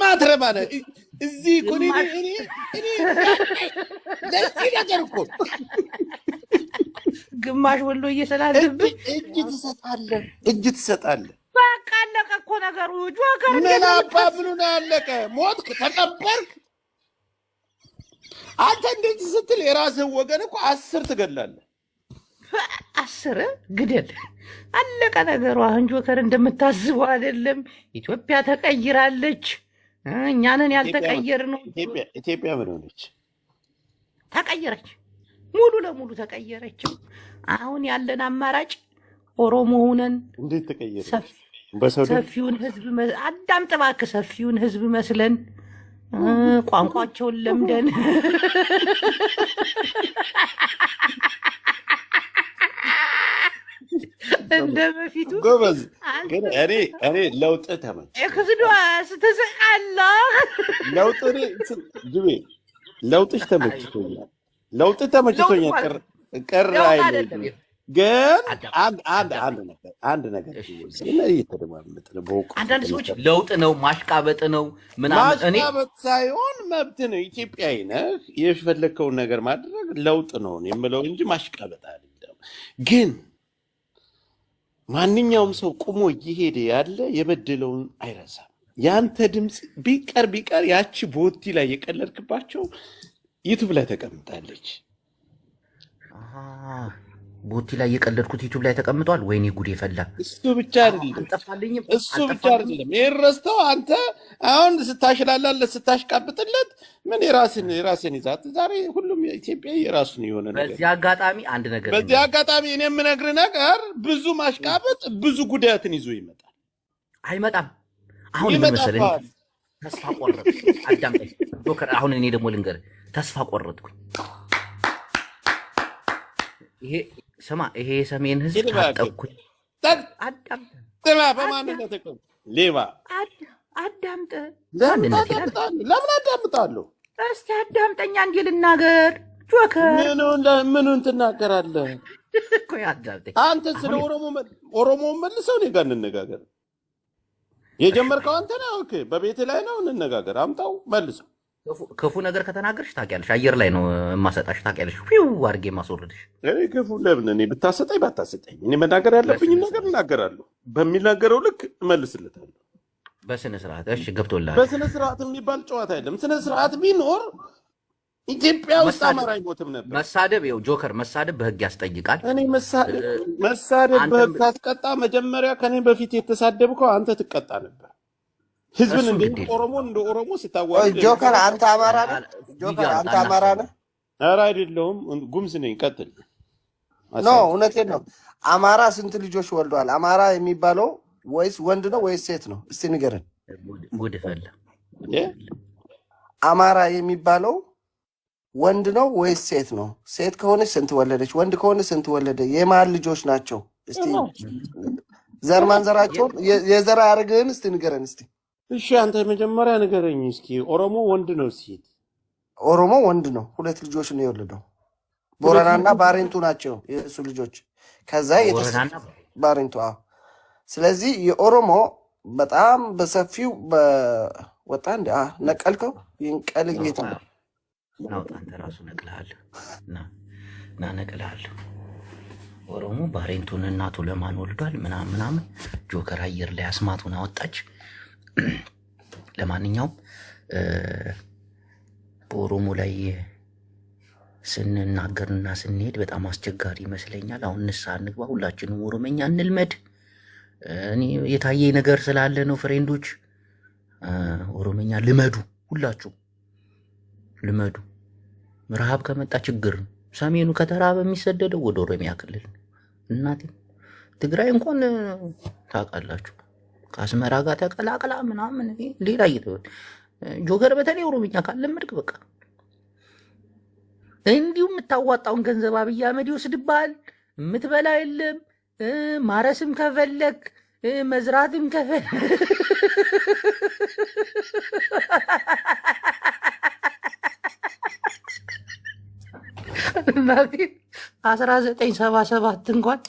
ማትረባ ነው እዚህ እኮ እኔ ለዚህ ነገር እኮ ግማሽ ወሎ እየሰላለብህ እጅ ትሰጣለህ። በቃ አለቀ እኮ ነገሩ። ጆከር ምን አባ ብሉ ነው ያለቀ። ሞትክ ተቀበርክ። አንተ እንደዚህ ስትል የራስህን ወገን እኮ 10 ትገላለህ። 10 ግደል። አለቀ ነገሩ። አሁን ጆከር እንደምታስበው አይደለም። ኢትዮጵያ ተቀይራለች። እኛንን ያልተቀየር ነው። ኢትዮጵያ ምን ሆነች? ተቀየረች። ሙሉ ለሙሉ ተቀየረች። አሁን ያለን አማራጭ ኦሮሞ ሆነን እንዴት ተቀየረ? ሰፊውን ህዝብ አዳምጥ እባክህ። ሰፊውን ህዝብ መስለን ቋንቋቸውን ለምደን እንደ በፊቱ ጎበዝ። ግን እኔ ለውጥ ተመቸኝ። እክስዶ ስትስቃለህ ለውጥሽ ተመችቶኛል። ቅር አይልም። ግን አንድ ነገር አንዳንድ ሰዎች ለውጥ ነው ማሽቃበጥ ነው ምናምን። ማሽቃበጥ ሳይሆን መብት ነው። ኢትዮጵያዊ ነህ፣ የፈለግከውን ነገር ማድረግ ለውጥ ነው የምለው እንጂ ማሽቃበጥ አይደለም። ግን ማንኛውም ሰው ቁሞ እየሄደ ያለ የበደለውን አይረሳም። ያንተ ድምፅ ቢቀር ያቺ ቦቲ ላይ የቀለድክባቸው ዩቱብ ላይ ተቀምጣለች። ቦቲ ላይ የቀለድኩት ዩቱብ ላይ ተቀምጧል። ወይኔ ጉድ የፈላ። እሱ ብቻ አይደለም። ይሄን ረስተው አንተ አሁን ስታሽላላለት ስታሽቃብጥለት ምን የራስን ይዛት። ዛሬ ሁሉም ኢትዮጵያ የራሱን የሆነ ነገር። በዚህ አጋጣሚ እኔ የምነግርህ ነገር ብዙ ማሽቃበጥ ብዙ ጉዳትን ይዞ ይመጣል። አይመጣም። አሁን ምን መሰለኝ ተስፋ ቆረጥኩ። አዳምጠኝ ጆከር። አሁን እኔ ደግሞ ልንገርህ ተስፋ ቆረጥኩኝ። ይሄ የሰሜን ህዝብ ታጠቅኩኝ። በማንነት ሌባ አዳምጥ። ለምን አዳምጣለሁ? እስቲ አዳምጠኛ እንዴ ልናገር። ጆከር ምኑን ትናገራለህ? አንተ ስለ ኦሮሞውን መልሰው እኔ ጋር እንነጋገር። የጀመርከው አንተ ነህ። ኦኬ፣ በቤት ላይ ነው እንነጋገር። አምጣው መልሰው። ክፉ ነገር ከተናገርሽ ታውቂያለሽ፣ አየር ላይ ነው የማሰጣሽ። ታውቂያለሽ፣ ፊው አድርጌ የማስወርድሽ። እኔ ክፉ ለምን እኔ ብታሰጠኝ ባታሰጠኝ እኔ መናገር ያለብኝ ነገር እናገራለሁ። በሚናገረው ልክ እመልስለታለሁ በስነ ስርዓት። እሺ ገብቶልሃል። በስነ ስርዓት የሚባል ጨዋታ የለም። ስነ ስርዓት ቢኖር ኢትዮጵያ ውስጥ አማራ አይሞትም ነበር። መሳደብ ይኸው ጆከር፣ መሳደብ በህግ ያስጠይቃል። እኔ መሳደብ በህግ ታስቀጣ። መጀመሪያ ከኔ በፊት የተሳደብከው አንተ ትቀጣ ነበር። ህዝብን እንደ ኦሮሞ ስታዋይ ጆከር አንተ አማራ ነህ? ጆከር አንተ አማራ ነህ? ኧረ አይደለሁም፣ ጉምዝ ነኝ። ቀጥል። ኖ እውነቴን ነው። አማራ ስንት ልጆች ወልዷል? አማራ የሚባለው ወይስ ወንድ ነው ወይስ ሴት ነው? እስቲ ንገረን። ጉድ ፈላ። አማራ የሚባለው ወንድ ነው ወይስ ሴት ነው? ሴት ከሆነች ስንት ወለደች? ወንድ ከሆነ ስንት ወለደ? የማን ልጆች ናቸው? እስቲ ዘር ማንዘራቸውን የዘር ሐረግህን እስቲ ንገረን እስቲ። እሺ አንተ መጀመሪያ ንገረኝ እስኪ። ኦሮሞ ወንድ ነው ሴት? ኦሮሞ ወንድ ነው። 2 ልጆች ነው የወለደው። ቦረናና ባሬንቱ ናቸው የእሱ ልጆች። ከዛ ባሬንቱ። ስለዚህ የኦሮሞ በጣም በሰፊው ወጣ እንደ ነቀልከው። ይንቀል ጌታ ነው። አንተ ራሱ ነቅልሃለሁ እና ነቅልሃለሁ። ኦሮሞ ባሬንቱን እናቱ ለማን ወልዷል ምናምን። ጆከር አየር ላይ አስማቱን አወጣች። ለማንኛውም በኦሮሞ ላይ ስንናገርና ስንሄድ በጣም አስቸጋሪ ይመስለኛል። አሁን ንስሐ እንግባ፣ ሁላችንም ኦሮመኛ እንልመድ። እኔ የታየኝ ነገር ስላለ ነው። ፍሬንዶች ኦሮመኛ ልመዱ፣ ሁላችሁ ልመዱ። ረሃብ ከመጣ ችግር ነው። ሰሜኑ ከተራበ የሚሰደደው ወደ ኦሮሚያ ክልል ነው። እናቴ ትግራይ እንኳን ታውቃላችሁ ከአስመራ ጋር ተቀላቅላ ምናምን ሌላ እየተወል ጆከር በተለይ ኦሮምኛ ካለመድክ በቃ እንዲሁ የምታዋጣውን ገንዘብ አብይ አህመድ ይወስድብሃል። የምትበላ የለም። ማረስም ከፈለክ መዝራትም እናቴ 1977 እንኳን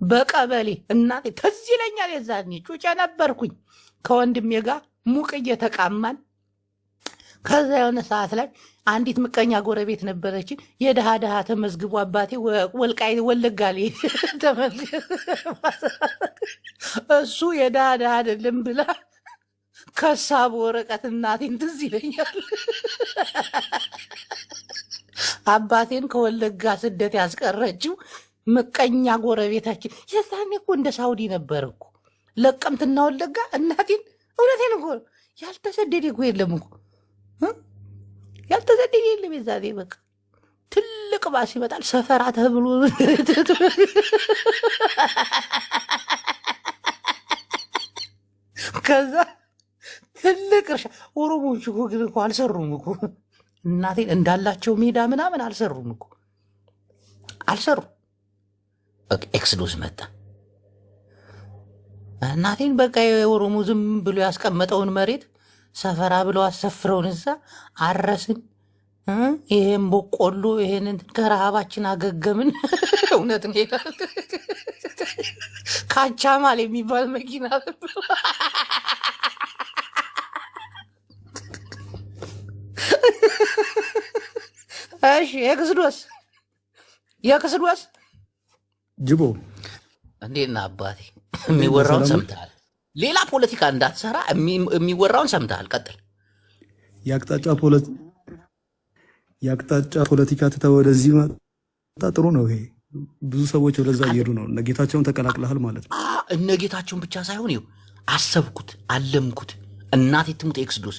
በቀበሌ እናቴ ትዝ ይለኛል። የዛኔ ጩጬ ነበርኩኝ። ከወንድሜ ጋር ሙቅ እየተቃማን ከዛ የሆነ ሰዓት ላይ አንዲት ምቀኛ ጎረቤት ነበረች። የድሃ ድሃ ተመዝግቦ አባቴ ወልቃይ ወለጋ ላይ እሱ የድሃ ድሃ አይደለም ብላ ከሳ በወረቀት እናቴን ትዝ ይለኛል። አባቴን ከወለጋ ስደት ያስቀረችው ምቀኛ ጎረቤታችን። የዛኔ እኮ እንደ ሳውዲ ነበር እኮ ለቀምትና ወለጋ። እናቴን እውነቴን እኮ ያልተሰደደ እኮ የለም እኮ ያልተሰደደ የለም። የዛኔ በቃ ትልቅ ባስ ይመጣል ሰፈራ ተብሎ ከዛ ትልቅ እርሻ። ኦሮሞዎች እኮ ግን እኮ አልሰሩም እኮ እናቴን እንዳላቸው ሜዳ ምናምን አልሰሩም እኮ አልሰሩም። ኤክስዶስ መጣ። እናቴን በቃ የኦሮሞ ዝም ብሎ ያስቀመጠውን መሬት ሰፈራ ብለው አሰፍረውን እዛ አረስን። ይሄን በቆሎ ይሄንን ከረሃባችን አገገምን። እውነት ነው ይላል። ካቻማል የሚባል መኪና እሺ የክስዶስ ጅቦ እንዴት ነህ አባቴ? የሚወራውን ሰምተሃል? ሌላ ፖለቲካ እንዳትሰራ የሚወራውን ሰምተሃል? ቀጥል። የአቅጣጫ ፖለቲካ ትተህ ወደዚህ መጣ። ጥሩ ነው ይሄ። ብዙ ሰዎች ወደዛ እየሄዱ ነው። እነ ጌታቸውን ተቀላቅለሃል ማለት ነው። እነ ጌታቸውን ብቻ ሳይሆን ይኸው አሰብኩት፣ አለምኩት። እናቴ ትሙት ኤክስዶስ።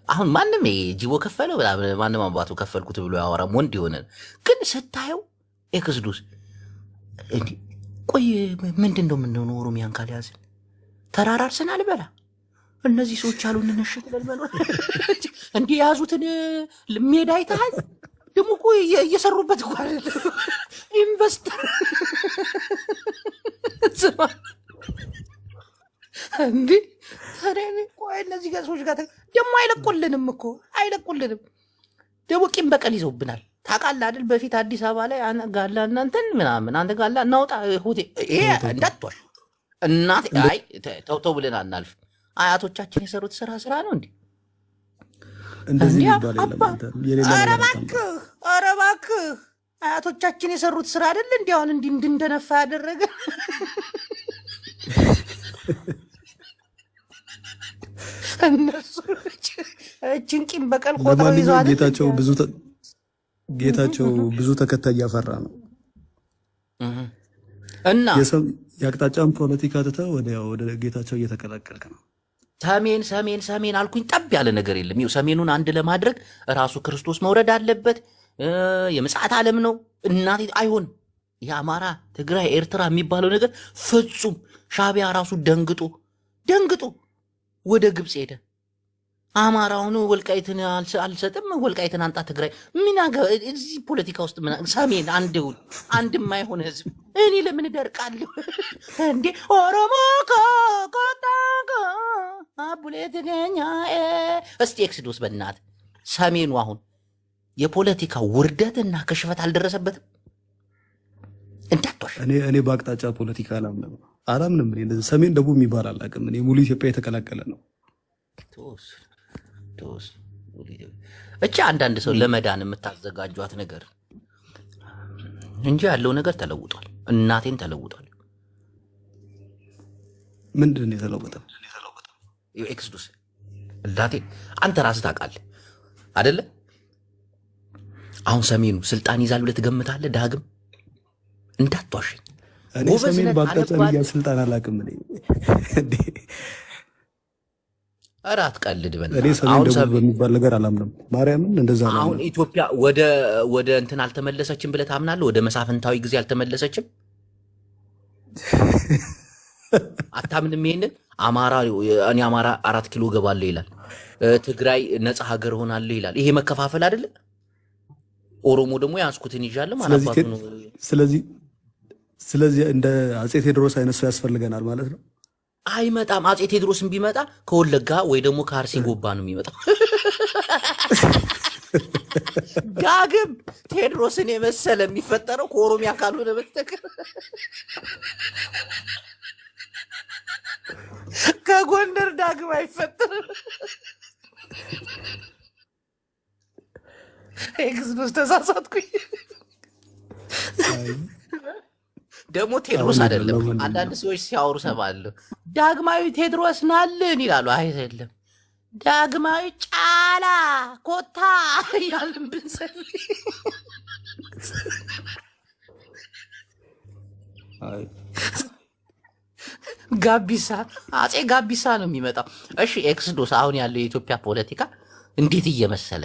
አሁን ማንም ጅቦ ከፈለው ማንም አባቱ ከፈልኩት ብሎ ያወራም ወንድ የሆነ ግን ስታየው ኤክስዶስ እንዲህ ቆይ ምንድን ነው የምንሆነው? ኦሮሚያን ካልያዝን ተራራርስን አልበላ እነዚህ ሰዎች አሉ እንነሽት ለልበሏል። እንዲህ የያዙትን ሜዳ አይተሃል? ደግሞ እኮ እየሰሩበት እኮ አይደለም ኢንቨስተር እንዲህ ቆይ እነዚህ ሰዎች ጋር ደግሞ አይለቁልንም እኮ አይለቁልንም። ደግሞ ቂም በቀል ይዘውብናል። ታውቃለህ አይደል? በፊት አዲስ አበባ ላይ ጋላ እናንተን ምናምን አንተ ጋላ እናውጣ ሆቴ ይሄ እንዳትዋሽ እናቴ። አይ ተው ብለን አናልፍ። አያቶቻችን የሰሩት ስራ ነው እንዴ? እንደዚህ ይባላል። ኧረ እባክህ አያቶቻችን የሰሩት ስራ አይደል እንዴ? አሁን እንዲህ እንድንደነፋ ያደረገ እነሱ እችን ቂም በቀል ቆጥረው ይዘዋል። ጌታቸው ብዙ ተከታይ እያፈራ ነው እና የአቅጣጫን ፖለቲካ ትተህ ወደ ጌታቸው እየተቀላቀልክ ነው። ሰሜን አልኩኝ። ጠብ ያለ ነገር የለም። ይኸው ሰሜኑን አንድ ለማድረግ ራሱ ክርስቶስ መውረድ አለበት። የምጽአት ዓለም ነው እናቴ። አይሆን የአማራ ትግራይ ኤርትራ የሚባለው ነገር ፍጹም ሻቢያ ራሱ ደንግጦ ወደ ግብፅ ሄደ። አማራውን ወልቃይትን አልሰጥም፣ ወልቃይትን አንጣ ትግራይ ምን እዚህ ፖለቲካ ውስጥ ሰሜን አንድ የማይሆን ህዝብ እኔ ለምን እደርቃለሁ እንዴ? ኦሮሞ ኮታኮ አቡሌ ትገኛ እስቲ ኤክስዶስ በእናት ሰሜኑ አሁን የፖለቲካ ውርደትና ክሽፈት አልደረሰበትም? እንዳትዋሽ። እኔ በአቅጣጫ ፖለቲካ አላምንም። ሰሜን ደቡብ የሚባል አላውቅም። እኔ ሙሉ ኢትዮጵያ የተቀላቀለ ነው። እቻ አንዳንድ ሰው ለመዳን የምታዘጋጇት ነገር እንጂ ያለው ነገር ተለውጧል። እናቴን ተለውጧል። ምንድን ነው የተለወጠው? ኤክስዶስ እናቴ አንተ ራስህ ታውቃለህ አይደለ? አሁን ሰሜኑ ስልጣን ይዛል ብለህ ትገምታለህ? ዳግም እንዳትዋሸኝ። እኔ ሰሜን በአቅጣጫ ስልጣን አላውቅም። ኧረ አትቀልድ። እኔ ሰሜን ደቡብ በሚባል ነገር አላምንም። ማርያምን እንደዛ ነው። አሁን ኢትዮጵያ ወደ እንትን አልተመለሰችም ብለህ ታምናለህ? ወደ መሳፍንታዊ ጊዜ አልተመለሰችም? አታምንም? ይሄንን እኔ አማራ 4 ኪሎ ገባለሁ ይላል። ትግራይ ነፃ ሀገር ሆናለሁ ይላል። ይሄ መከፋፈል አይደለም? ኦሮሞ ደግሞ ያንስኩትን ይዣለሁ ማለባቱ ነው። ስለዚህ እንደ አፄ ቴዎድሮስ አይነት ሰው ያስፈልገናል ማለት ነው። አይመጣም። አፄ ቴዎድሮስን ቢመጣ ከወለጋ ወይ ደግሞ ከአርሲ ጎባ ነው የሚመጣው። ዳግም ቴዎድሮስን የመሰለ የሚፈጠረው ከኦሮሚያ ካልሆነ በስተቀር ከጎንደር ዳግም አይፈጠርም። ኤክስዶስ ተሳሳትኩኝ። ደግሞ ቴዎድሮስ አይደለም። አንዳንድ ሰዎች ሲያወሩ ሰማለሁ። ዳግማዊ ቴዎድሮስ ናልን ይላሉ። አይደለም ዳግማዊ ጫላ ኮታ እያልን ብንጸልይ ጋቢሳ አፄ ጋቢሳ ነው የሚመጣው። እሺ ኤክስዶስ፣ አሁን ያለው የኢትዮጵያ ፖለቲካ እንዴት እየመሰለ